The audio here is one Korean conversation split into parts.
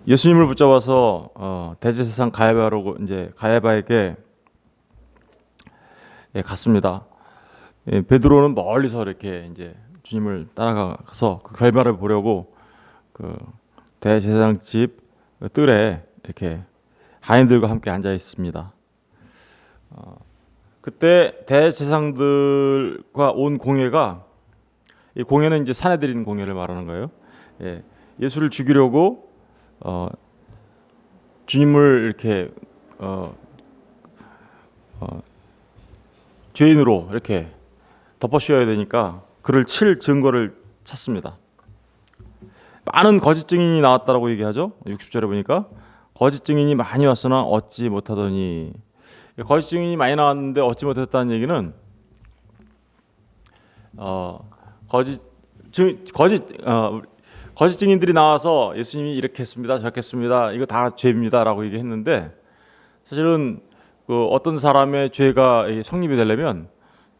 예수님을 붙잡아서 대제사장 가야바로 이제 가야바에게 갔습니다. 베드로는 멀리서 이렇게 이제 주님을 따라가서 그 결말을 보려고 그 대제사장 집 뜰에 이렇게 하인들과 함께 앉아 있습니다. 그때 대제사장들과 온 공회가, 이 공회는 이제 사내들인 공회를 말하는 거예요. 예수를 죽이려고 주님을 이렇게 죄인으로 이렇게 덮어씌워야 되니까 그를 칠 증거를 찾습니다. 많은 거짓 증인이 나왔다라고 얘기하죠. 60절에 보니까 거짓 증인이 많이 왔으나 얻지 못하더니, 거짓 증인이 많이 나왔는데 얻지 못했다는 얘기는 거짓 증인들이 나와서 예수님이 이렇게 했습니다, 저렇게 했습니다, 이거 다 죄입니다라고 얘기했는데, 사실은 그 어떤 사람의 죄가 성립이 되려면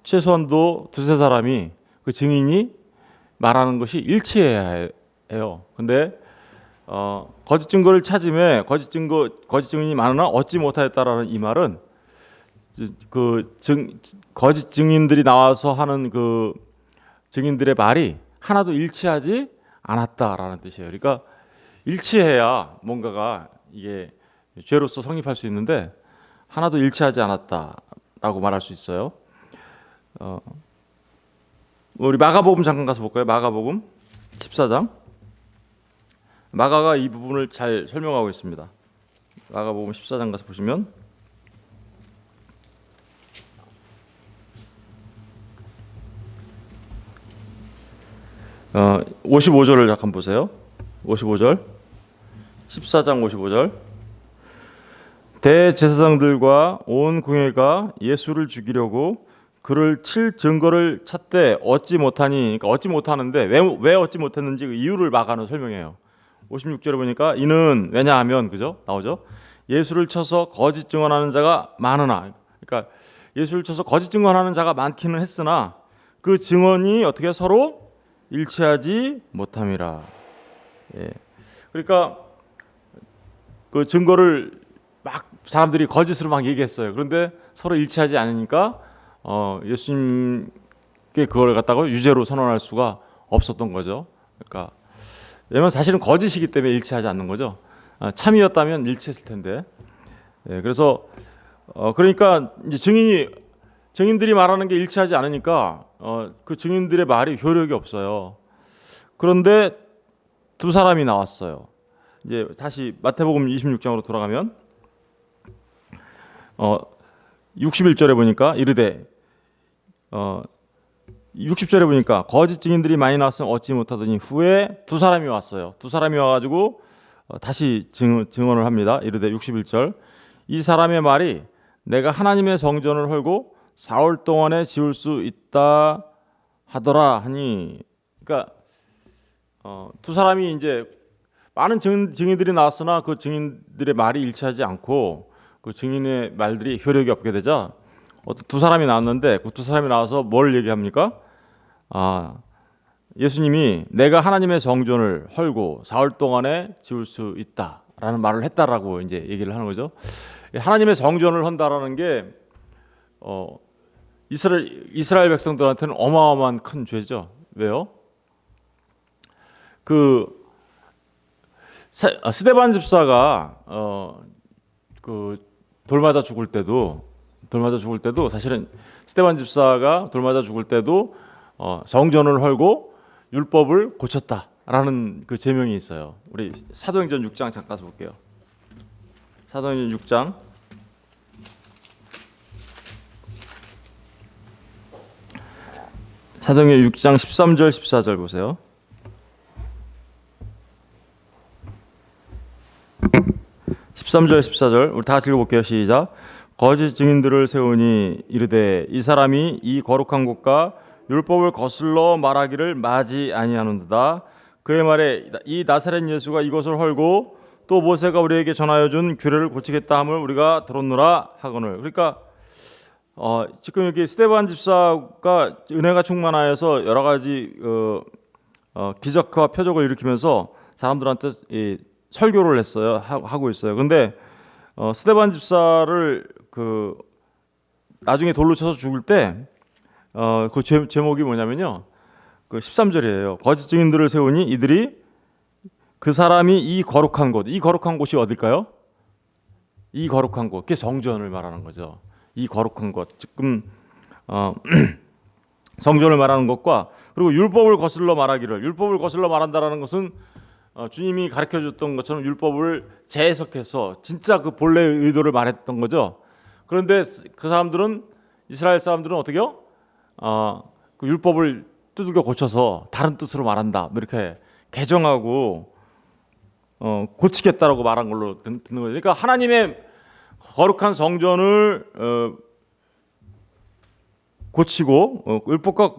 최소한도 두세 사람이, 그 증인이 말하는 것이 일치해야 해요. 근데 거짓 증거를 찾음에 거짓 증인이 많으나 얻지 못하였다라는 이 말은 거짓 증인들이 나와서 하는 그 증인들의 말이 하나도 일치하지 않았다라는 뜻이에요. 그러니까 일치해야 뭔가가 이게 죄로서 성립할 수 있는데 하나도 일치하지 않았다라고 말할 수 있어요. 우리 마가복음 잠깐 가서 볼까요? 마가복음 14장. 마가가 이 부분을 잘 설명하고 있습니다. 마가복음 14장 가서 보시면 55절을 잠깐 보세요. 55절, 14장 55절. 대제사장들과 온 공회가 예수를 죽이려고 그를 칠 증거를 찾되 얻지 못하니, 그러니까 얻지 못하는데 왜 얻지 못했는지 그 이유를 마가는 설명해요. 56절에 보니까 이는, 왜냐하면, 그죠? 나오죠? 예수를 쳐서 거짓 증언하는 자가 많으나, 그러니까 예수를 쳐서 거짓 증언하는 자가 많기는 했으나 그 증언이 어떻게 서로 일치하지 못함이라. 그러니까 그 증거를 막 사람들이 거짓으로 막 얘기했어요. 그런데 서로 일치하지 않으니까 예수님께 그걸 갖다가 유죄로 선언할 수가 없었던 거죠. 그러니까 왜냐면 사실은 거짓이기 때문에 일치하지 않는 거죠. 참이었다면 일치했을 텐데. 그래서 그러니까 이제 증인들이 말하는 게 일치하지 않으니까 그 증인들의 말이 효력이 없어요. 그런데 두 사람이 나왔어요. 이제 다시 마태복음 26장으로 돌아가면 61절에 보니까 이르되 60절에 보니까 거짓 증인들이 많이 나왔으면 얻지 못하더니 후에 두 사람이 왔어요. 두 사람이 와가지고 다시 증언을 합니다. 이르되 61절, 이 사람의 말이 내가 하나님의 성전을 헐고 4월 동안에 지을 수 있다 하더라 하니, 그러니까 두 사람이 이제 많은 증인들이 나왔으나 그 증인들의 말이 일치하지 않고 그 증인의 말들이 효력이 없게 되자 두 사람이 나왔는데, 그 두 사람이 나와서 뭘 얘기합니까? 예수님이 내가 하나님의 성전을 헐고 4월 동안에 지을 수 있다라는 말을 했다라고 이제 얘기를 하는 거죠. 하나님의 성전을 헌다라는 게 이스라엘 백성들한테는 어마어마한 큰 죄죠. 왜요? 그 스데반 집사가 그 돌 맞아 죽을 때도 사실은 스데반 집사가 돌 맞아 죽을 때도 성전을 헐고 율법을 고쳤다라는 그 제명이 있어요. 우리 사도행전 6장 잠깐 가서 볼게요. 사도행전 6장 사도행전 6장 13절 14절 보세요. 13절 14절 우리 다 같이 읽어볼게요. 시작. 거짓 증인들을 세우니 이르되 이 사람이 이 거룩한 곳과 율법을 거슬러 말하기를 마지 아니하는도다. 그의 말에 이 나사렛 예수가 이것을 헐고 또 모세가 우리에게 전하여 준 규례를 고치겠다 함을 우리가 들었노라 하거늘. 그러니까 지금 여기 스데반 집사가 은혜가 충만하여서 여러 가지 기적과 표적을 일으키면서 사람들한테 설교를 했어요. 하고 있어요. 그런데 스데반 집사를 나중에 돌로 쳐서 죽을 때 그 제목이 뭐냐면요. 그 13절이에요. 거짓 증인들을 세우니 이들이 그 사람이 이 거룩한 곳이 어딜까요? 이 거룩한 곳, 그게 성전을 말하는 거죠. 이 거룩한 곳, 지금 성전을 말하는 것과 그리고 율법을 거슬러 말한다라는 것은 주님이 가르쳐줬던 것처럼 율법을 재해석해서 진짜 그 본래의 의도를 말했던 거죠. 그런데 그 사람들은 이스라엘 사람들은 어떻게요? 그 율법을 두들겨 고쳐서 다른 뜻으로 말한다. 이렇게 개정하고 고치겠다라고 말한 걸로 듣는 거죠. 그러니까 하나님의 거룩한 성전을 고치고 율법과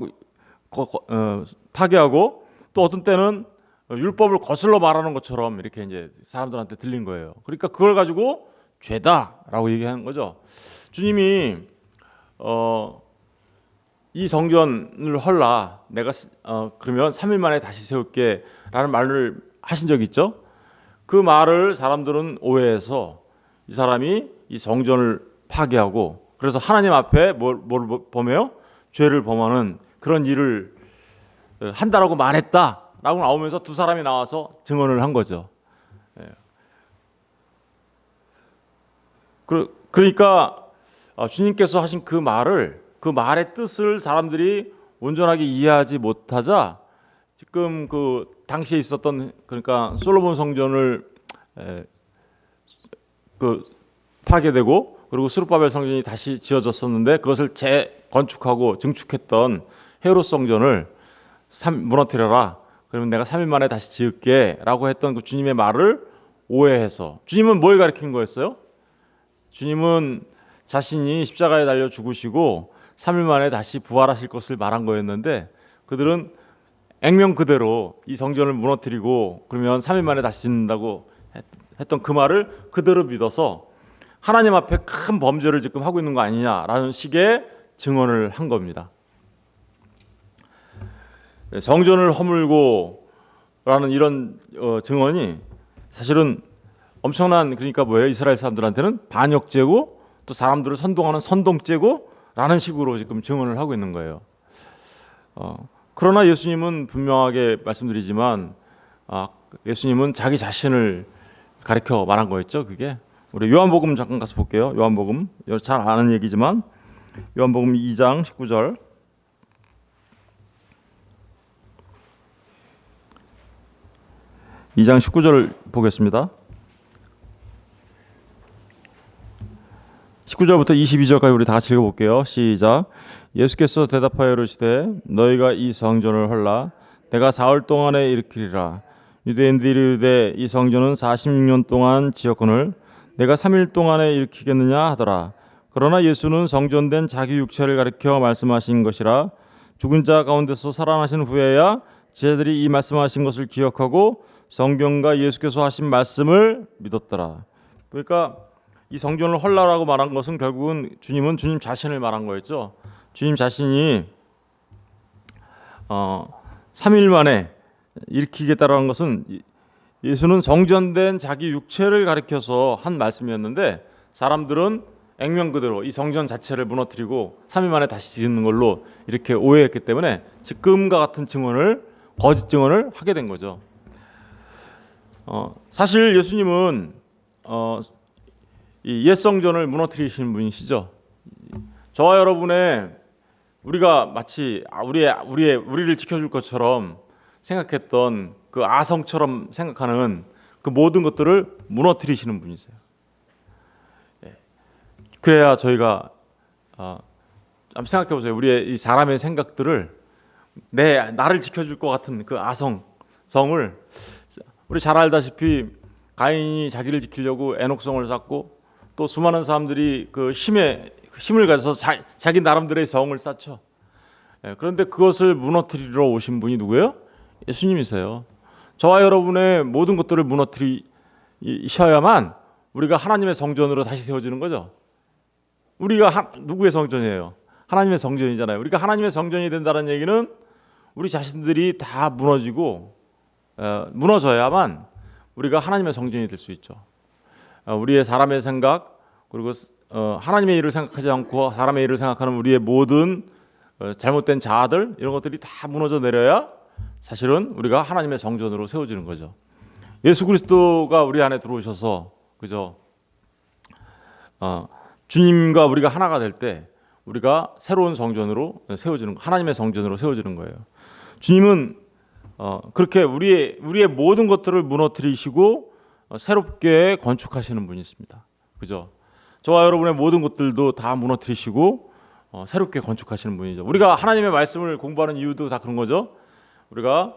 파괴하고 또 어떤 때는 율법을 거슬러 말하는 것처럼 이렇게 이제 사람들한테 들린 거예요. 그러니까 그걸 가지고 죄다라고 얘기하는 거죠. 주님이 이 성전을 헐라 내가 그러면 3일 만에 다시 세울게라는 말을 하신 적 있죠. 그 말을 사람들은 오해해서 이 사람이 이 성전을 파괴하고 그래서 하나님 앞에 뭘 범해요? 죄를 범하는 그런 일을 한다라고 말했다라고 나오면서 두 사람이 나와서 증언을 한 거죠. 그러니까 주님께서 하신 그 말의 뜻을 사람들이 온전하게 이해하지 못하자 지금 그 당시에 있었던 그러니까 솔로몬 성전을 파괴되고 그리고 스룹바벨 성전이 다시 지어졌었는데 그것을 재건축하고 증축했던 헤롯 성전을 무너뜨려라. 그러면 내가 3일 만에 다시 지을게라고 했던 그 주님의 말을 오해해서 주님은 뭘 가르친 거였어요? 주님은 자신이 십자가에 달려 죽으시고 3일 만에 다시 부활하실 것을 말한 거였는데 그들은 액면 그대로 이 성전을 무너뜨리고 그러면 3일 만에 다시 짓는다고 했던 그 말을 그대로 믿어서 하나님 앞에 큰 범죄를 지금 하고 있는 거 아니냐라는 식의 증언을 한 겁니다. 성전을 허물고라는 이런 증언이 사실은 엄청난 그러니까 뭐예요? 이스라엘 사람들한테는 반역죄고 또 사람들을 선동하는 선동죄고라는 식으로 지금 증언을 하고 있는 거예요. 그러나 예수님은 분명하게 말씀드리지만 예수님은 자기 자신을 가르쳐 말한 거였죠. 그게 우리 요한복음 잠깐 가서 볼게요. 요한복음 잘 아는 얘기지만 요한복음 2장 19절 2장 19절 보겠습니다. 19절부터 22절까지 우리 다 같이 읽어볼게요. 시작. 예수께서 대답하여 이르시되 너희가 이 성전을 헐라 내가 사흘 동안에 일으키리라. 유대인들이 이르되 이 성전은 46년 동안 지었거늘 내가 3일 동안에 일으키겠느냐 하더라. 그러나 예수는 성전된 자기 육체를 가리켜 말씀하신 것이라. 죽은 자 가운데서 살아나신 후에야 제자들이 이 말씀하신 것을 기억하고 성경과 예수께서 하신 말씀을 믿었더라. 그러니까 이 성전을 헐라라고 말한 것은 결국은 주님은 주님 자신을 말한 거였죠. 주님 자신이 3일 만에 일으키겠다라는 것은 예수는 성전된 자기 육체를 가리켜서 한 말씀이었는데 사람들은 액면 그대로 이 성전 자체를 무너뜨리고 3일 만에 다시 짓는 걸로 이렇게 오해했기 때문에 지금과 같은 거짓 증언을 하게 된 거죠. 사실 예수님은 이 옛 성전을 무너뜨리시는 분이시죠. 저와 여러분의 우리가 마치 우리를 지켜줄 것처럼 생각했던 그 아성처럼 생각하는 그 모든 것들을 무너뜨리시는 분이세요. 그래야 저희가 한번 생각해 보세요. 우리의 이 사람의 생각들을 나를 지켜줄 것 같은 그 아성성을 우리 잘 알다시피 가인이 자기를 지키려고 에녹성을 쌓고 또 수많은 사람들이 그 힘을 가져서 자기 나름대로의 성을 쌓죠. 그런데 그것을 무너뜨리러 오신 분이 누구예요? 예수님이세요. 저와 여러분의 모든 것들을 무너뜨리셔야만 우리가 하나님의 성전으로 다시 세워지는 거죠. 우리가 누구의 성전이에요? 하나님의 성전이잖아요. 우리가 하나님의 성전이 된다는 얘기는 우리 자신들이 다 무너져야만 우리가 하나님의 성전이 될 수 있죠. 우리의 사람의 생각, 그리고 하나님의 일을 생각하지 않고 사람의 일을 생각하는 우리의 모든 잘못된 자아들, 이런 것들이 다 무너져 내려야 사실은 우리가 하나님의 성전으로 세워지는 거죠. 예수 그리스도가 우리 안에 들어오셔서, 그죠? 주님과 우리가 하나가 될 때 우리가 새로운 성전으로 세워지는, 하나님의 성전으로 세워지는 거예요. 주님은 그렇게 우리의 모든 것들을 무너뜨리시고 새롭게 건축하시는 분이 있습니다. 그죠? 저와 여러분의 모든 것들도 다 무너뜨리시고 새롭게 건축하시는 분이죠. 우리가 하나님의 말씀을 공부하는 이유도 다 그런 거죠. 우리가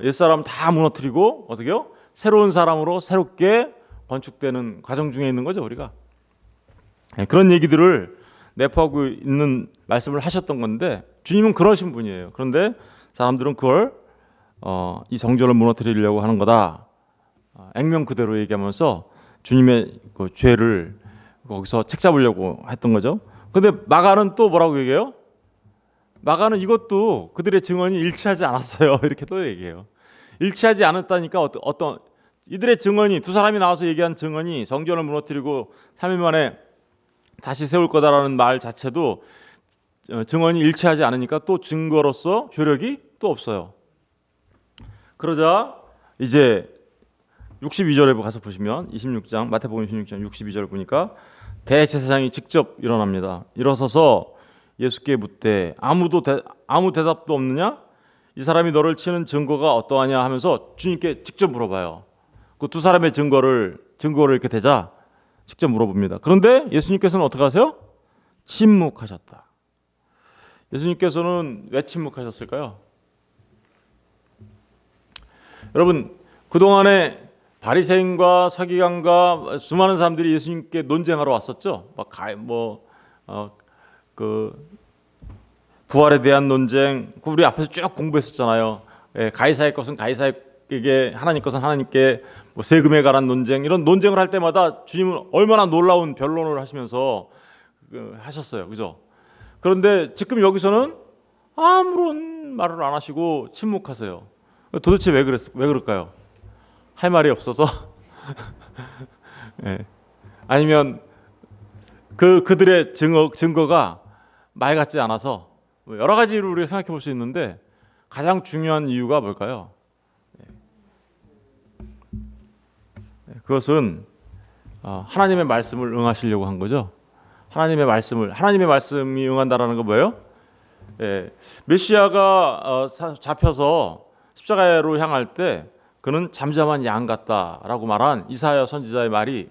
옛사람 다 무너뜨리고 어떻게요? 새로운 사람으로 새롭게 건축되는 과정 중에 있는 거죠. 우리가 그런 얘기들을 내포하고 있는 말씀을 하셨던 건데, 주님은 그러신 분이에요. 그런데 사람들은 그걸 이 성전을 무너뜨리려고 하는 거다, 액면 그대로 얘기하면서 주님의 그 죄를 거기서 책잡으려고 했던 거죠. 그런데 마가는 또 뭐라고 얘기해요? 마가는 이것도 그들의 증언이 일치하지 않았어요. 이렇게 또 얘기해요. 일치하지 않았다니까 어떤 이들의 증언이, 두 사람이 나와서 얘기한 증언이 성전을 무너뜨리고 3일 만에 다시 세울 거다라는 말 자체도 증언이 일치하지 않으니까 또 증거로서 효력이 또 없어요. 그러자 이제 62절에 가서 보시면 26장 마태복음 26장 62절 보니까 대제사장이 직접 일어납니다. 일어서서 예수께 묻되 아무 대답도 없느냐? 이 사람이 너를 치는 증거가 어떠하냐 하면서 주님께 직접 물어봐요. 그 두 사람의 증거를 이렇게 대자 직접 물어봅니다. 그런데 예수님께서는 어떻게 하세요? 침묵하셨다. 예수님께서는 왜 침묵하셨을까요? 여러분, 그동안에 바리새인과 서기관과 수많은 사람들이 예수님께 논쟁하러 왔었죠. 부활에 대한 논쟁, 우리 앞에서 쭉 공부했었잖아요. 가이사의 것은 가이사에게, 하나님 것은 하나님께, 세금에 관한 논쟁, 이런 논쟁을 할 때마다 주님은 얼마나 놀라운 변론을 하시면서 하셨어요. 그죠? 그런데 지금 여기서는 아무런 말을 안 하시고 침묵하세요. 도대체 왜 그럴까요? 할 말이 없어서? 네. 아니면 그들의 증거가 말 같지 않아서? 여러 가지로 우리가 생각해 볼 수 있는데 가장 중요한 이유가 뭘까요? 그것은 하나님의 말씀을 응하시려고 한 거죠. 하나님의 말씀이 응한다라는 건 뭐예요? 메시아가 잡혀서 십자가로 향할 때 그는 잠잠한 양 같다라고 말한 이사야 선지자의 말이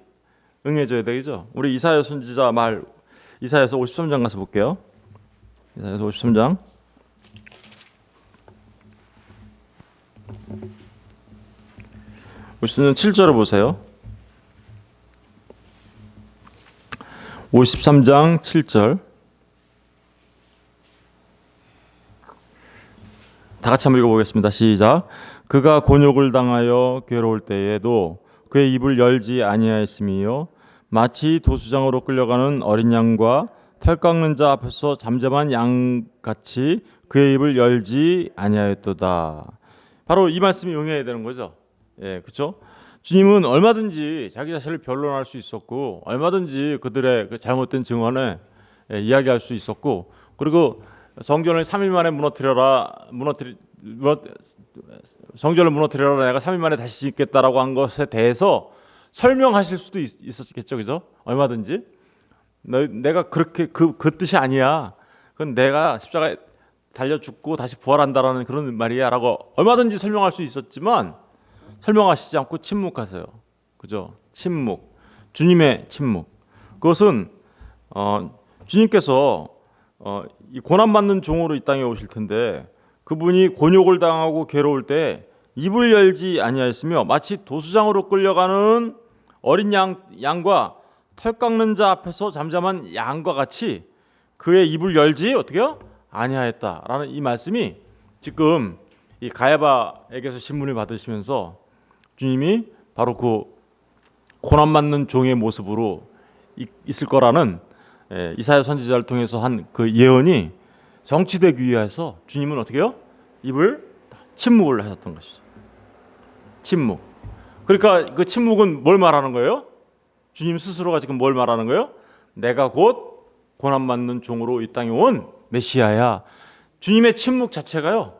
응해져야 되겠죠. 우리 이사야 선지자 말, 이사야서 53장 가서 볼게요. 이사야서 53장 7절을 보세요. 53장 7절 다 같이 한번 읽어보겠습니다. 시작. 그가 곤욕을 당하여 괴로울 때에도 그의 입을 열지 아니하였으며 마치 도수장으로 끌려가는 어린 양과 털 깎는 자 앞에서 잠잠한 양같이 그의 입을 열지 아니하였도다. 바로 이 말씀이 응해야 되는 거죠. 그렇죠? 주님은 얼마든지 자기 자신을 변론할 수 있었고, 얼마든지 그들의 그 잘못된 증언에 이야기할 수 있었고, 그리고 성전을 3일 만에 성전을 무너뜨려라, 내가 3일 만에 다시 짓겠다라고 한 것에 대해서 설명하실 수도 있었겠죠, 그죠? 얼마든지 내가 그렇게 그 뜻이 아니야. 그건 내가 십자가에 달려 죽고 다시 부활한다라는 그런 말이야라고 얼마든지 설명할 수 있었지만 설명하시지 않고 침묵하세요. 그죠? 침묵. 주님의 침묵. 그것은 주님께서 이 고난 받는 종으로 이 땅에 오실 텐데 그분이 곤욕을 당하고 괴로울 때 입을 열지 아니하였으며 마치 도수장으로 끌려가는 어린 양과 털 깎는 자 앞에서 잠잠한 양과 같이 그의 입을 열지 어떻게요? 아니하였다라는 이 말씀이 지금 이 가야바에게서 신문을 받으시면서 주님이 바로 그 고난 받는 종의 모습으로 있을 거라는 이사야 선지자를 통해서 한 그 예언이 성취되기 위해서 주님은 어떻게 해요? 입을 침묵을 하셨던 것이죠. 침묵. 그러니까 그 침묵은 뭘 말하는 거예요? 주님 스스로가 지금 뭘 말하는 거예요? 내가 곧 고난받는 종으로 이 땅에 온 메시아야. 주님의 침묵 자체가요,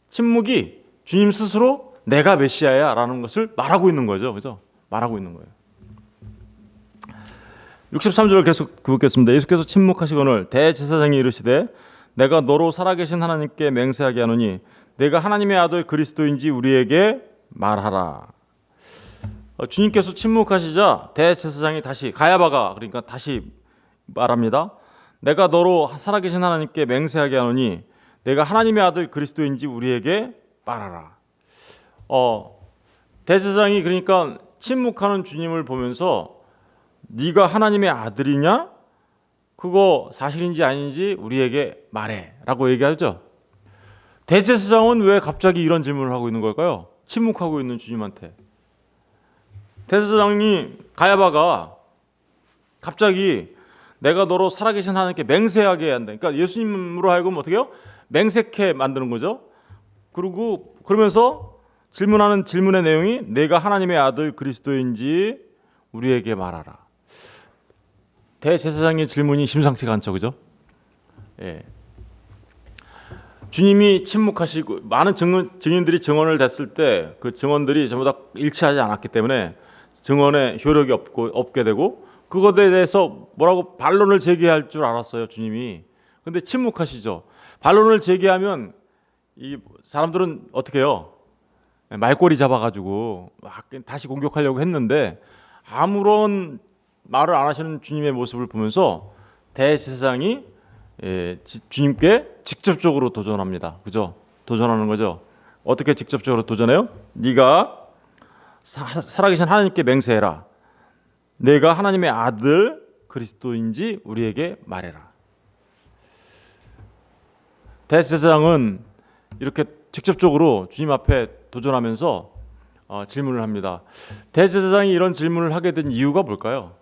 침묵이 주님 스스로 내가 메시아야 라는 것을 말하고 있는 거죠. 그죠? 말하고 있는 거예요. 63절 계속 긋겠습니다. 예수께서 침묵하시거늘 대제사장이 이르시되 내가 너로 살아계신 하나님께 맹세하게 하노니 내가 하나님의 아들 그리스도인지 우리에게 말하라. 주님께서 침묵하시자 대제사장이 다시, 가야바가 그러니까 다시 말합니다. 내가 너로 살아계신 하나님께 맹세하게 하노니 내가 하나님의 아들 그리스도인지 우리에게 말하라. 대제사장이 그러니까 침묵하는 주님을 보면서 네가 하나님의 아들이냐? 그거 사실인지 아닌지 우리에게 말해 라고 얘기하죠. 대제사장은 왜 갑자기 이런 질문을 하고 있는 걸까요? 침묵하고 있는 주님한테. 대제사장이, 가야바가 갑자기 내가 너로 살아계신 하나님께 맹세하게 한다. 그러니까 예수님으로 하여금 어떻게 해요? 맹세케 만드는 거죠. 그리고 그러면서 질문하는 질문의 내용이 내가 하나님의 아들 그리스도인지 우리에게 말하라. 대제사장의 질문이 심상치가 않죠, 그죠? 예. 주님이 침묵하시고 많은 증인들이 증언을 댔을 때 그 증언들이 전부 다 일치하지 않았기 때문에 증언의 효력이 없게 되고 그것에 대해서 뭐라고 반론을 제기할 줄 알았어요, 주님이. 근데 침묵하시죠. 반론을 제기하면 이 사람들은 어떻게 해요? 말꼬리 잡아가지고 막 다시 공격하려고 했는데 아무런 말을 안 하시는 주님의 모습을 보면서 대제사장이 주님께 직접적으로 도전합니다. 그죠? 도전하는 거죠. 어떻게 직접적으로 도전해요? 네가 살아계신 하나님께 맹세해라. 내가 하나님의 아들 그리스도인지 우리에게 말해라. 대제사장은 이렇게 직접적으로 주님 앞에 도전하면서 질문을 합니다. 대제사장이 이런 질문을 하게 된 이유가 뭘까요?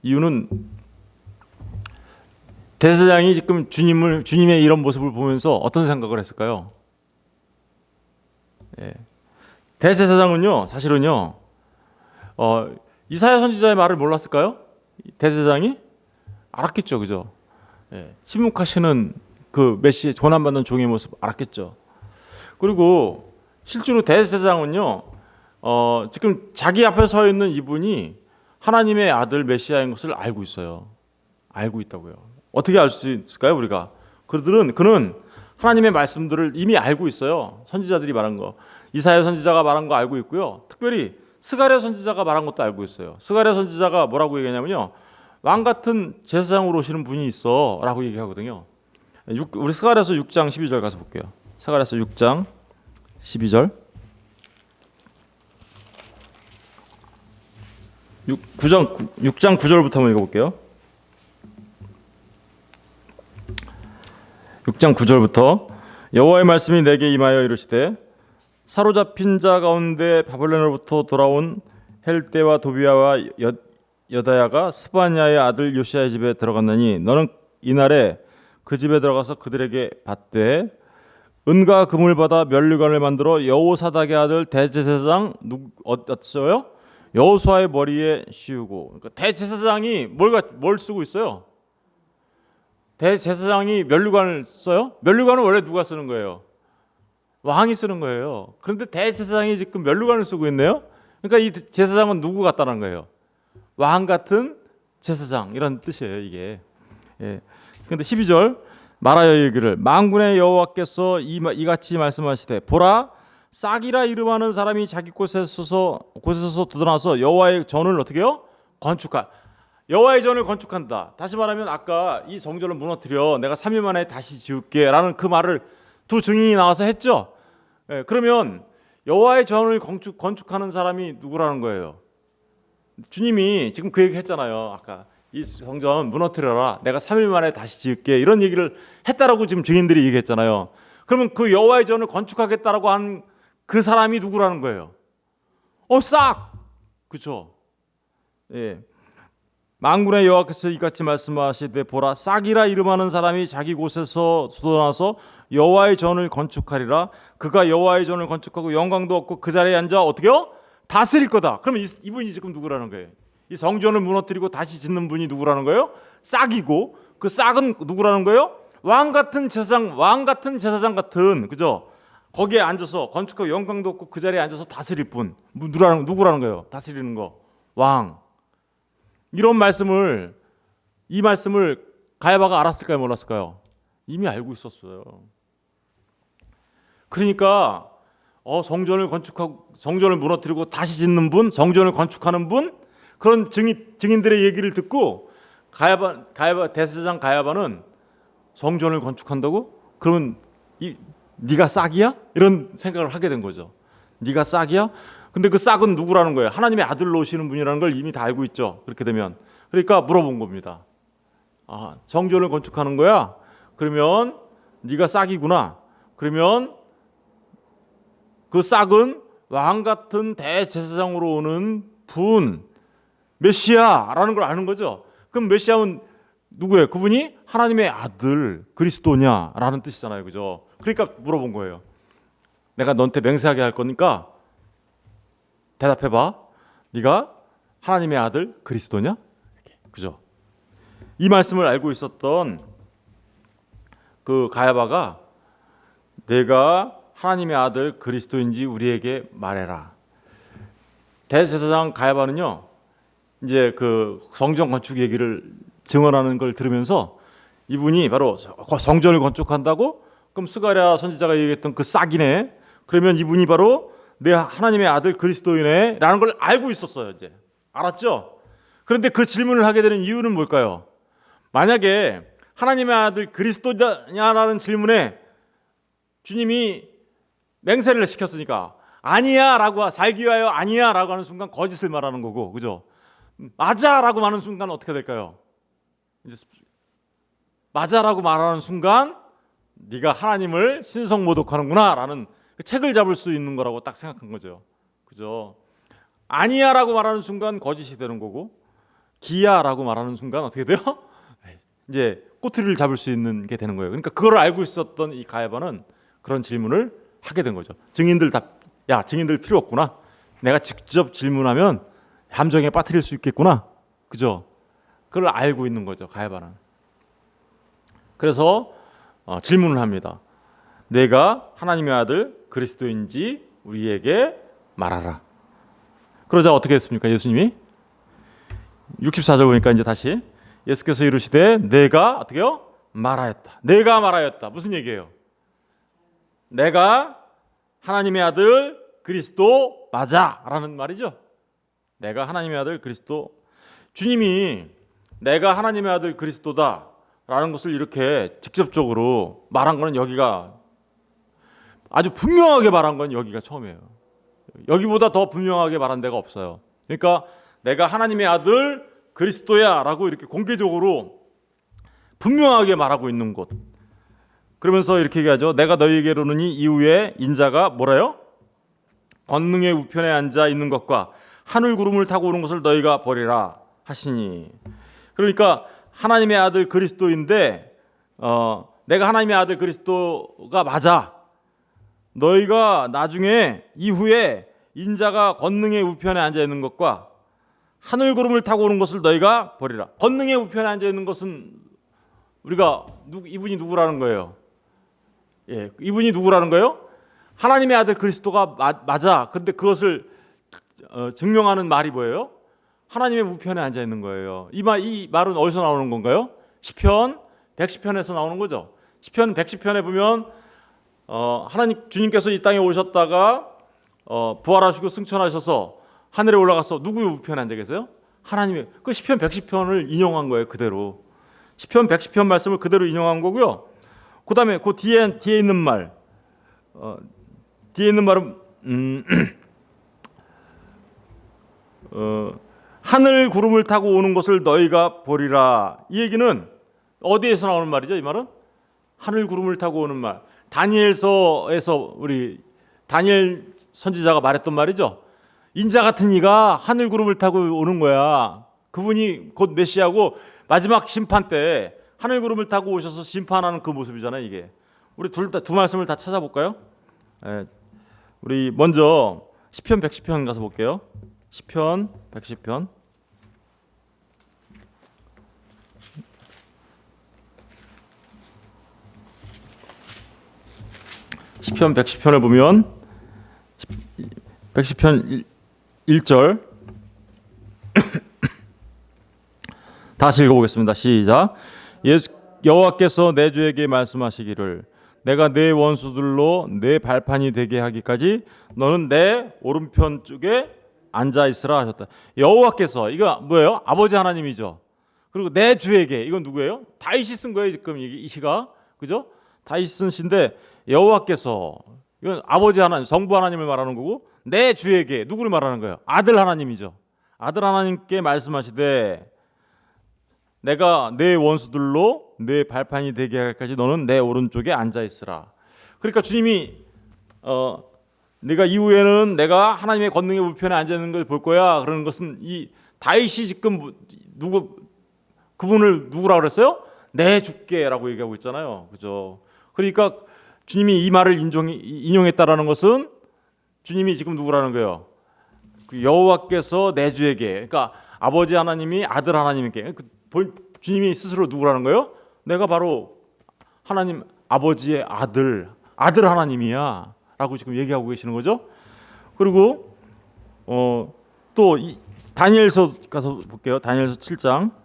이유는 대제사장이 지금 주님의 이런 모습을 보면서 어떤 생각을 했을까요? 대제사장은요, 사실은요, 이사야 선지자의 말을 몰랐을까요? 대제사장이 알았겠죠, 그죠? 침묵하시는 그 메시아, 고난받는 종의 모습 알았겠죠. 그리고 실제로 대제사장은요, 지금 자기 앞에 서 있는 이분이 하나님의 아들 메시아인 것을 알고 있어요. 알고 있다고요. 어떻게 알 수 있을까요, 우리가? 그는 하나님의 말씀들을 이미 알고 있어요. 선지자들이 말한 거, 이사야 선지자가 말한 거 알고 있고요. 특별히 스가랴 선지자가 말한 것도 알고 있어요. 스가랴 선지자가 뭐라고 얘기하냐면요, 왕 같은 제사장으로 오시는 분이 있어라고 얘기하거든요. 우리 스가랴서 6장 12절 가서 볼게요. 스가랴서 6장 12절. 6장 9절부터 한번 읽어볼게요. 6장 9절부터 여호와의 말씀이 내게 임하여 이르시되 사로잡힌 자 가운데 바벨론으로부터 돌아온 헬대와 도비아와 여다야가 스바냐의 아들 요시야의 집에 들어갔느니 너는 이날에 그 집에 들어가서 그들에게 받되 은과 금을 받아 면류관을 만들어 여호사닥의 아들 대제사장 어떠어요? 여호수아의 머리에 씌우고. 그러니까 대제사장이 뭘 쓰고 있어요? 대제사장이 면류관을 써요? 면류관은 원래 누가 쓰는 거예요? 왕이 쓰는 거예요. 그런데 대제사장이 지금 면류관을 쓰고 있네요. 그러니까 이 제사장은 누구 같다는 거예요? 왕 같은 제사장, 이런 뜻이에요, 이게. 그런데 12절 말하여 이르기를 만군의 여호와께서 이같이 말씀하시되 보라, 싹이라 이름하는 사람이 자기 곳에 서서 돋아나서 여호와의 전을 어떻게 해요? 여호와의 전을 건축한다. 다시 말하면 아까 이 성전을 무너뜨려 내가 3일 만에 다시 지을게라는 그 말을 두 증인이 나와서 했죠. 그러면 여호와의 전을 건축하는 사람이 누구라는 거예요? 주님이 지금 그 얘기 했잖아요. 아까 이 성전 무너뜨려라. 내가 3일 만에 다시 지을게. 이런 얘기를 했다라고 지금 증인들이 얘기했잖아요. 그러면 그 여호와의 전을 건축하겠다라고 한 그 사람이 누구라는 거예요? 싹! 그렇죠? 예. 만군의 여호와께서 이같이 말씀하시되 보라 싹이라 이름하는 사람이 자기 곳에서 쏟아나서 여호와의 전을 건축하리라. 그가 여호와의 전을 건축하고 영광도 없고 그 자리에 앉아 어떻게요? 다스릴 거다. 그러면 이분이 지금 누구라는 거예요? 이 성전을 무너뜨리고 다시 짓는 분이 누구라는 거예요? 싹이고 그 싹은 누구라는 거예요? 왕 같은 제사장 같은 그죠? 거기에 앉아서 건축하고 영광도 없고 그 자리에 앉아서 다스릴 분 누구라는 거예요? 다스리는 거 왕. 이런 말씀을 이 말씀을 가야바가 알았을까요? 몰랐을까요? 이미 알고 있었어요. 그러니까 성전을 건축하고 성전을 무너뜨리고 다시 짓는 분, 성전을 건축하는 분 그런 증인들의 얘기를 듣고 가야바 대제사장 가야바는 성전을 건축한다고? 그러면 네가 싹이야? 이런 생각을 하게 된 거죠. 네가 싹이야? 근데 그 싹은 누구라는 거예요? 하나님의 아들로 오시는 분이라는 걸 이미 다 알고 있죠. 그렇게 되면 그러니까 물어본 겁니다. 성전을 건축하는 거야? 그러면 네가 싹이구나. 그러면 그 싹은 왕 같은 대제사장으로 오는 분 메시아라는 걸 아는 거죠. 그럼 메시아는 누구예요? 그분이 하나님의 아들 그리스도냐라는 뜻이잖아요. 그죠? 그러니까 물어본 거예요. 내가 너한테 맹세하게 할 거니까 대답해봐. 네가 하나님의 아들 그리스도냐? 그죠? 이 말씀을 알고 있었던 그 가야바가 내가 하나님의 아들 그리스도인지 우리에게 말해라. 대제사장 가야바는요, 이제 그 성전 건축 얘기를 증언하는 걸 들으면서 이분이 바로 성전을 건축한다고? 그럼 스가랴 선지자가 얘기했던 그 싹이네. 그러면 이분이 바로 내 하나님의 아들 그리스도이네라는 걸 알고 있었어요. 이제 알았죠? 그런데 그 질문을 하게 되는 이유는 뭘까요? 만약에 하나님의 아들 그리스도냐라는 질문에 주님이 맹세를 시켰으니까 아니야라고 살기 위하여 아니야라고 하는 순간 거짓을 말하는 거고, 그죠? 맞아라고 말하는 순간 어떻게 될까요? 이제 맞아라고 말하는 순간 네가 하나님을 신성모독하는구나라는 책을 잡을 수 있는 거라고 딱 생각한 거죠. 그죠? 아니야라고 말하는 순간 거짓이 되는 거고 기야라고 말하는 순간 어떻게 돼요? 이제 꼬투리를 잡을 수 있는 게 되는 거예요. 그러니까 그걸 알고 있었던 이 가야바는 그런 질문을 하게 된 거죠. 증인들 필요 없구나. 내가 직접 질문하면 함정에 빠뜨릴 수 있겠구나. 그죠? 그걸 알고 있는 거죠. 가야바는. 그래서 질문을 합니다. 내가 하나님의 아들 그리스도인지 우리에게 말하라. 그러자 어떻게 했습니까? 예수님이 64절 보니까 이제 다시 예수께서 이르시되 내가 어떻게요? 말하였다. 내가 말하였다. 무슨 얘기예요? 내가 하나님의 아들 그리스도 맞아라는 말이죠. 내가 하나님의 아들 그리스도. 주님이 내가 하나님의 아들 그리스도다라는 것을 이렇게 직접적으로 말한 거는 여기가 아주 분명하게 말한 건 여기가 처음이에요. 여기보다 더 분명하게 말한 데가 없어요. 그러니까 내가 하나님의 아들 그리스도야라고 이렇게 공개적으로 분명하게 말하고 있는 곳. 그러면서 이렇게 얘기하죠. 내가 너희에게로는 이후에 인자가 뭐라요? 권능의 우편에 앉아 있는 것과 하늘 구름을 타고 오는 것을 너희가 보리라 하시니. 그러니까 하나님의 아들 그리스도인데 내가 하나님의 아들 그리스도가 맞아. 너희가 나중에 이후에 인자가 권능의 우편에 앉아 있는 것과 하늘 구름을 타고 오는 것을 너희가 보리라. 권능의 우편에 앉아 있는 것은 우리가 이분이 누구라는 거예요? 예, 이분이 누구라는 거예요? 하나님의 아들 그리스도가 맞아. 그런데 그것을 증명하는 말이 뭐예요? 하나님의 우편에 앉아 있는 거예요. 이 말은 어디서 나오는 건가요? 시편 110편에서 나오는 거죠. 시편 110편에 보면 하나님 주님께서 이 땅에 오셨다가 부활하시고 승천하셔서 하늘에 올라가서 누구의 우편에 앉아 계세요? 하나님의. 그 시편 110편을 인용한 거예요. 그대로. 시편 110편 말씀을 그대로 인용한 거고요. 그다음에 그 뒤에 있는 말, 뒤에 있는 말은 하늘 구름을 타고 오는 것을 너희가 보리라. 이 얘기는 어디에서 나오는 말이죠? 이 말은 하늘 구름을 타고 오는 말. 다니엘서에서 우리 다니엘 선지자가 말했던 말이죠. 인자 같은 이가 하늘 구름을 타고 오는 거야. 그분이 곧 메시아고 마지막 심판 때 하늘 구름을 타고 오셔서 심판하는 그 모습이잖아요. 이게 우리 두 말씀을 다 찾아볼까요? 예, 우리 먼저 시편 110편 가서 볼게요. 시편 110편. 시편 110편을 보면 110편 1절 다시 읽어보겠습니다. 시작. 여호와께서 내 주에게 말씀하시기를 내가 내 원수들로 내 발판이 되게 하기까지 너는 내 오른편 쪽에 앉아 있으라 하셨다. 여호와께서 이거 뭐예요? 아버지 하나님이죠. 그리고 내 주에게 이건 누구예요? 다윗이 쓴 거예요. 지금 이 시가 그죠? 다윗이 쓴 시인데 여호와께서 이건 아버지 하나님, 성부 하나님을 말하는 거고 내 주에게 누구를 말하는 거예요? 아들 하나님이죠. 아들 하나님께 말씀하시되 내가 내 원수들로 내 발판이 되게 하기까지 너는 내 오른쪽에 앉아 있으라. 그러니까 주님이 내가 이후에는 내가 하나님의 권능의 우편에 앉아 있는 걸 볼 거야. 그러는 것은 이 다윗이 지금 그분을 누구라 그랬어요? 내 주께라고 얘기하고 있잖아요. 그죠? 그러니까 주님이 이 말을 인용했다라는 것은 주님이 지금 누구라는 거예요? 그 여호와께서 내 주에게, 그러니까 아버지 하나님이 아들 하나님께, 주님이 스스로 누구라는 거예요? 내가 바로 하나님 아버지의 아들 하나님이야 라고 지금 얘기하고 계시는 거죠. 그리고 또 다니엘서 가서 볼게요. 다니엘서 7장.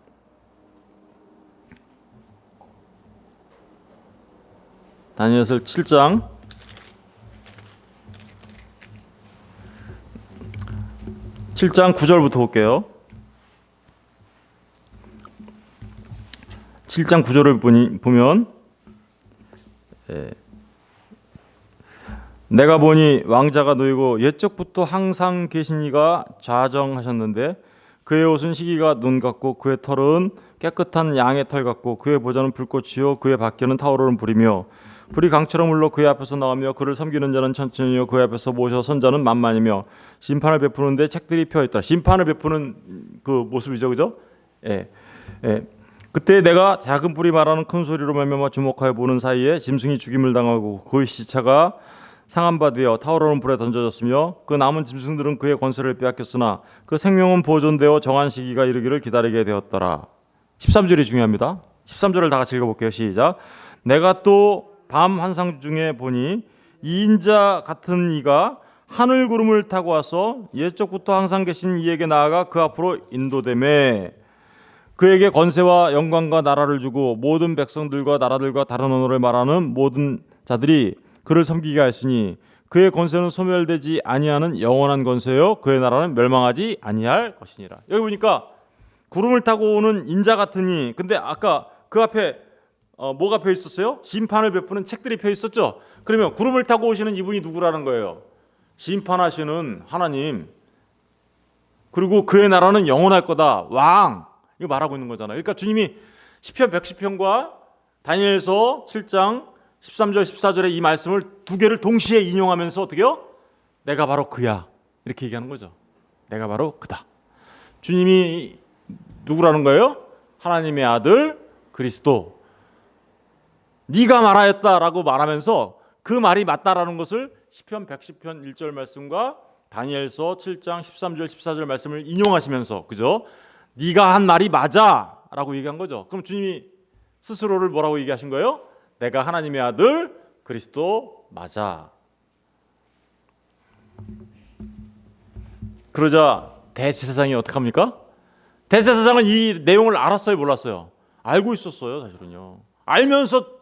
다니엘서 7장 9절부터 볼게요. 7장 9절을 보면 내가 보니 왕자가 놓이고 옛적부터 항상 계신 이가 좌정하셨는데 그의 옷은 시기가 눈 같고 그의 털은 깨끗한 양의 털 같고 그의 보좌는 불꽃이요 그의 밖에는 타오르는 불이며 불이 강처럼 흘러 그의 앞에서 나오며 그를 섬기는 자는 천천히요 그의 앞에서 모셔 선 자는 만만이며 심판을 베푸는데 책들이 펴 있다. 심판을 베푸는 그 모습이죠, 그죠? 예. 그때 내가 작은 불이 말하는 큰 소리로 말미암아 주목하여 보는 사이에 짐승이 죽임을 당하고 그의 시체가 상한 바 되어 타오르는 불에 던져졌으며 그 남은 짐승들은 그의 권세를 빼앗겼으나 그 생명은 보존되어 정한 시기가 이르기를 기다리게 되었더라. 13절이 중요합니다. 13절을 다 같이 읽어볼게요. 시작. 내가 또 밤 환상 중에 보니 이 인자 같은 이가 하늘 구름을 타고 와서 옛적부터 항상 계신 이에게 나아가 그 앞으로 인도되매 그에게 권세와 영광과 나라를 주고 모든 백성들과 나라들과 다른 언어를 말하는 모든 자들이 그를 섬기게 하였으니 그의 권세는 소멸되지 아니하는 영원한 권세요 그의 나라는 멸망하지 아니할 것이니라. 여기 보니까 구름을 타고 오는 인자 같으니, 근데 아까 그 앞에 뭐가 펴 있었어요? 심판을 베푸는 책들이 펴 있었죠. 그러면 구름을 타고 오시는 이분이 누구라는 거예요? 심판하시는 하나님, 그리고 그의 나라는 영원할 거다. 왕, 이거 말하고 있는 거잖아요. 그러니까 주님이 시편 110편과 다니엘서 7장 13절 14절의 이 말씀을 두 개를 동시에 인용하면서 어떻게요? 내가 바로 그야, 이렇게 얘기하는 거죠. 내가 바로 그다. 주님이 누구라는 거예요? 하나님의 아들 그리스도. 네가 말하였다라고 말하면서 그 말이 맞다라는 것을 시편 110편 1절 말씀과 다니엘서 7장 13절 14절 말씀을 인용하시면서, 그죠? 네가 한 말이 맞아라고 얘기한 거죠. 그럼 주님이 스스로를 뭐라고 얘기하신 거예요? 내가 하나님의 아들 그리스도 맞아. 그러자 대제사장이 어떡합니까? 대제사장은 이 내용을 알았어요, 몰랐어요? 알고 있었어요, 사실은요. 알면서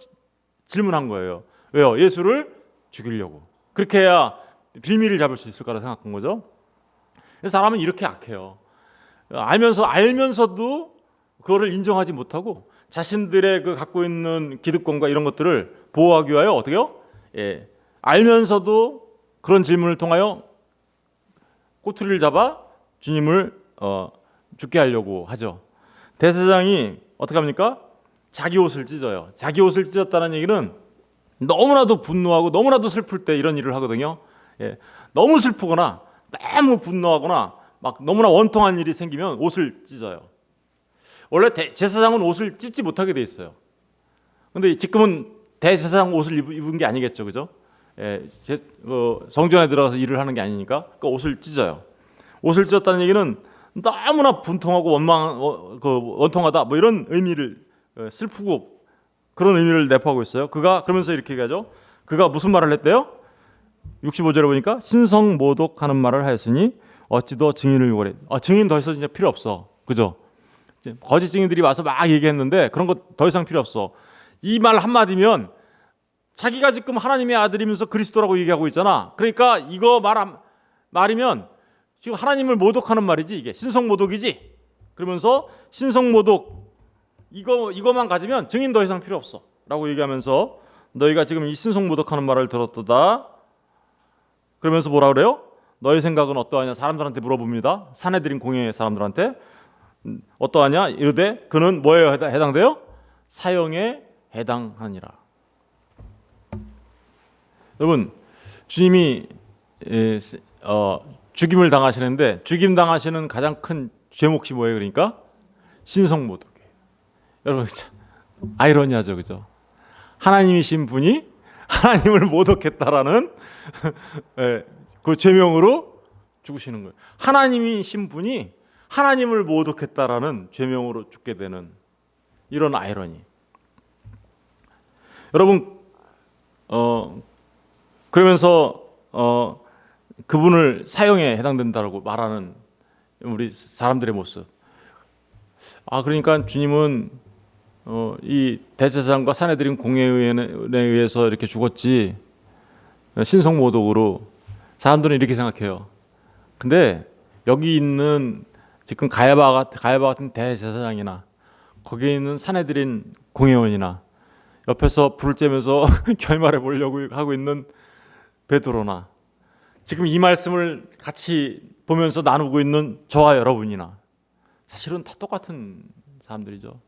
질문한 거예요. 왜요? 예수를 죽이려고. 그렇게 해야 빌미를 잡을 수 있을 거라 생각한 거죠. 사람은 이렇게 악해요. 알면서도 그거를 인정하지 못하고 자신들의 그 갖고 있는 기득권과 이런 것들을 보호하기 위하여 어떻게요? 알면서도 그런 질문을 통하여 꼬투리를 잡아 주님을 죽게 하려고 하죠. 대제사장이 어떻게 합니까? 자기 옷을 찢어요. 자기 옷을 찢었다는 얘기는 너무나도 분노하고 너무나도 슬플 때 이런 일을 하거든요. 너무 슬프거나 너무 분노하거나 막 너무나 원통한 일이 생기면 옷을 찢어요. 원래 제사장은 옷을 찢지 못하게 돼 있어요. 근데 지금은 대제사장 옷을 입은 게 아니겠죠, 그죠? 예, 성전에 들어가서 일을 하는 게 아니니까 그 옷을 찢어요. 옷을 찢었다는 얘기는 너무나 분통하고 원통하다 뭐 이런 의미를 슬프고 그런 의미를 내포하고 있어요. 그가 그러면서 이렇게 얘기하죠. 그가 무슨 말을 했대요? 65절에 보니까 신성모독하는 말을 하였으니 어찌 더 증인을 요구하래. 증인 더 이상 진짜 필요 없어, 그죠? 거짓 증인들이 와서 막 얘기했는데 그런 거 더 이상 필요 없어. 이 말 한마디면 자기가 지금 하나님의 아들이면서 그리스도라고 얘기하고 있잖아. 그러니까 이거 말이면 지금 하나님을 모독하는 말이지, 이게 신성모독이지. 그러면서 신성모독 이거만 가지면 증인 더 이상 필요 없어 라고 얘기하면서 너희가 지금 이 신성모독하는 말을 들었도다. 그러면서 뭐라 그래요? 너희 생각은 어떠하냐? 사람들한테 물어봅니다. 산헤드린 공회 사람들한테 어떠하냐? 이르되 그는 뭐에 해당돼요? 사형에 해당하니라. 여러분, 주님이 죽임을 당하시는데 죽임 당하시는 가장 큰 죄목이 뭐예요? 그러니까 신성모독이에요. 여러분, 참 아이러니하죠, 그죠? 하나님이신 분이 하나님을 모독했다라는 그 죄명으로 죽으시는 거예요. 하나님이신 분이 하나님을 모독했다라는 죄명으로 죽게 되는 이런 아이러니. 여러분, 그러면서 그분을 사형에 해당된다라고 말하는 우리 사람들의 모습. 그러니까 주님은 이 대제사장과 산헤드린 공회에 의해서 이렇게 죽었지, 신성모독으로. 사람들은 이렇게 생각해요. 근데 여기 있는 지금 가야바 같은 대제사장이나 거기에 있는 산헤드린 공회원이나 옆에서 불을 쬐면서 결말해 보려고 하고 있는 베드로나 지금 이 말씀을 같이 보면서 나누고 있는 저와 여러분이나 사실은 다 똑같은 사람들이죠.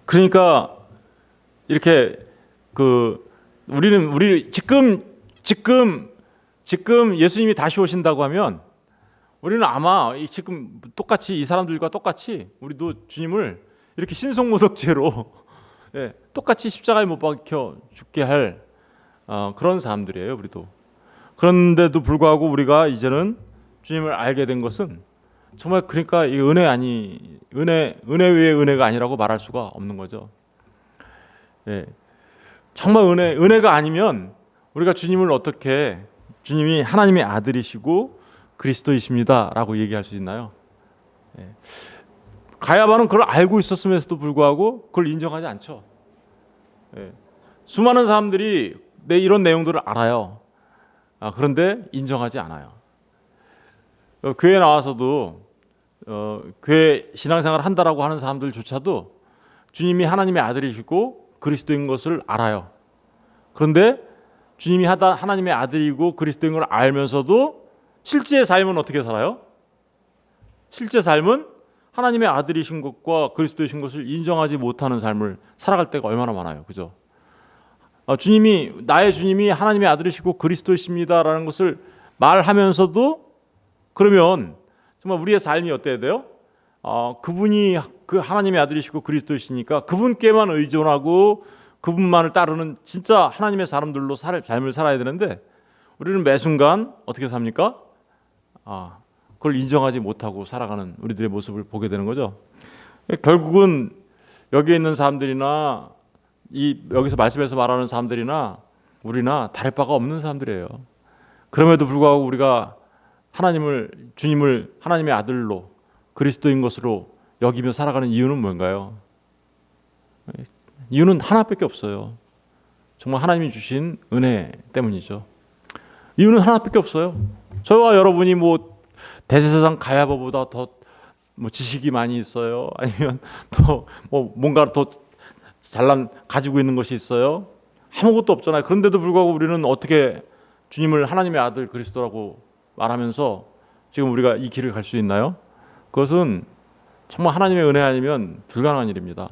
그러니까 이렇게 우리 지금 예수님이 다시 오신다고 하면 우리는 아마 지금 똑같이 이 사람들과 똑같이 우리도 주님을 이렇게 신성모독죄로 똑같이 십자가에 못 박혀 죽게 할 그런 사람들이에요, 우리도. 그런데도 불구하고 우리가 이제는 주님을 알게 된 것은 정말 그러니까 이 은혜 외의 은혜가 아니라고 말할 수가 없는 거죠. 정말 은혜가 아니면 우리가 주님을 어떻게 주님이 하나님의 아들이시고 그리스도이십니다라고 얘기할 수 있나요? 가야바는 그걸 알고 있었음에도 불구하고 그걸 인정하지 않죠. 수많은 사람들이 이런 내용들을 알아요. 그런데 인정하지 않아요. 교회 나와서도 교회 신앙생활을 한다라고 하는 사람들조차도 주님이 하나님의 아들이시고 그리스도인 것을 알아요. 그런데 주님이 하나님의 아들이고 그리스도인 걸 알면서도 실제 삶은 어떻게 살아요? 실제 삶은 하나님의 아들이신 것과 그리스도이신 것을 인정하지 못하는 삶을 살아갈 때가 얼마나 많아요, 그죠? 나의 주님이 하나님의 아들이시고 그리스도이십니다라는 것을 말하면서도 그러면 정말 우리의 삶이 어때야 돼요? 그분이 그 하나님의 아들이시고 그리스도이시니까 그분께만 의존하고 그분만을 따르는 진짜 하나님의 사람들로 삶을 살아야 되는데 우리는 매 순간 어떻게 삽니까? 그걸 인정하지 못하고 살아가는 우리들의 모습을 보게 되는 거죠. 결국은 여기에 있는 사람들이나 여기서 말씀에서 말하는 사람들이나 우리나 다를 바가 없는 사람들이에요. 그럼에도 불구하고 우리가 주님을 하나님의 아들로 그리스도인 것으로 여기며 살아가는 이유는 뭔가요? 이유는 하나밖에 없어요. 정말 하나님이 주신 은혜 때문이죠. 이유는 하나밖에 없어요. 저와 여러분이 대제사장 가야바보다 더 지식이 많이 있어요? 아니면 더 뭔가 더 가지고 있는 것이 있어요? 아무것도 없잖아요. 그런데도 불구하고 우리는 어떻게 주님을 하나님의 아들 그리스도라고 말하면서 지금 우리가 이 길을 갈 수 있나요? 그것은 정말 하나님의 은혜 아니면 불가능한 일입니다.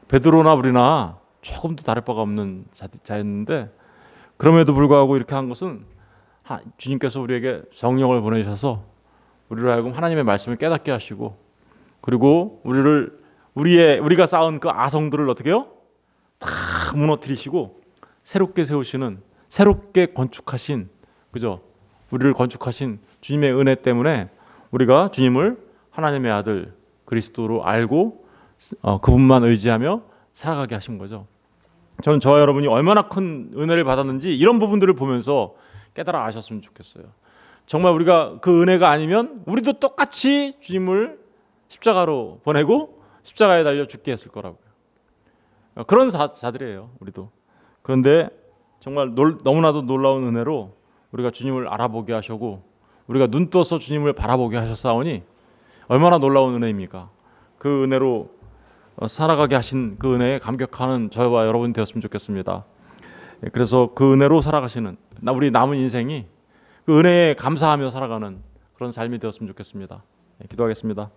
베드로나 우리나 조금도 다를 바가 없는 자였는데 그럼에도 불구하고 이렇게 한 것은 주님께서 우리에게 성령을 보내셔서 우리로 하여금 하나님의 말씀을 깨닫게 하시고, 그리고 우리가 쌓은 그 아성들을 어떻게요? 다 무너뜨리시고 새롭게 세우시는, 새롭게 건축하신, 그죠? 우리를 건축하신 주님의 은혜 때문에 우리가 주님을 하나님의 아들 그리스도로 알고 그분만 의지하며 살아가게 하신 거죠. 저는 저와 여러분이 얼마나 큰 은혜를 받았는지 이런 부분들을 보면서 깨달아 아셨으면 좋겠어요. 정말 우리가 그 은혜가 아니면 우리도 똑같이 주님을 십자가로 보내고 십자가에 달려 죽게 했을 거라고요. 그런 자들이에요, 우리도. 그런데 정말 너무나도 놀라운 은혜로 우리가 주님을 알아보게 하시고 우리가 눈 떠서 주님을 바라보게 하셨사오니 얼마나 놀라운 은혜입니까? 그 은혜로 살아가게 하신 그 은혜에 감격하는 저와 여러분 되었으면 좋겠습니다. 그래서 그 은혜로 살아가시는 우리 남은 인생이 그 은혜에 감사하며 살아가는 그런 삶이 되었으면 좋겠습니다. 기도하겠습니다.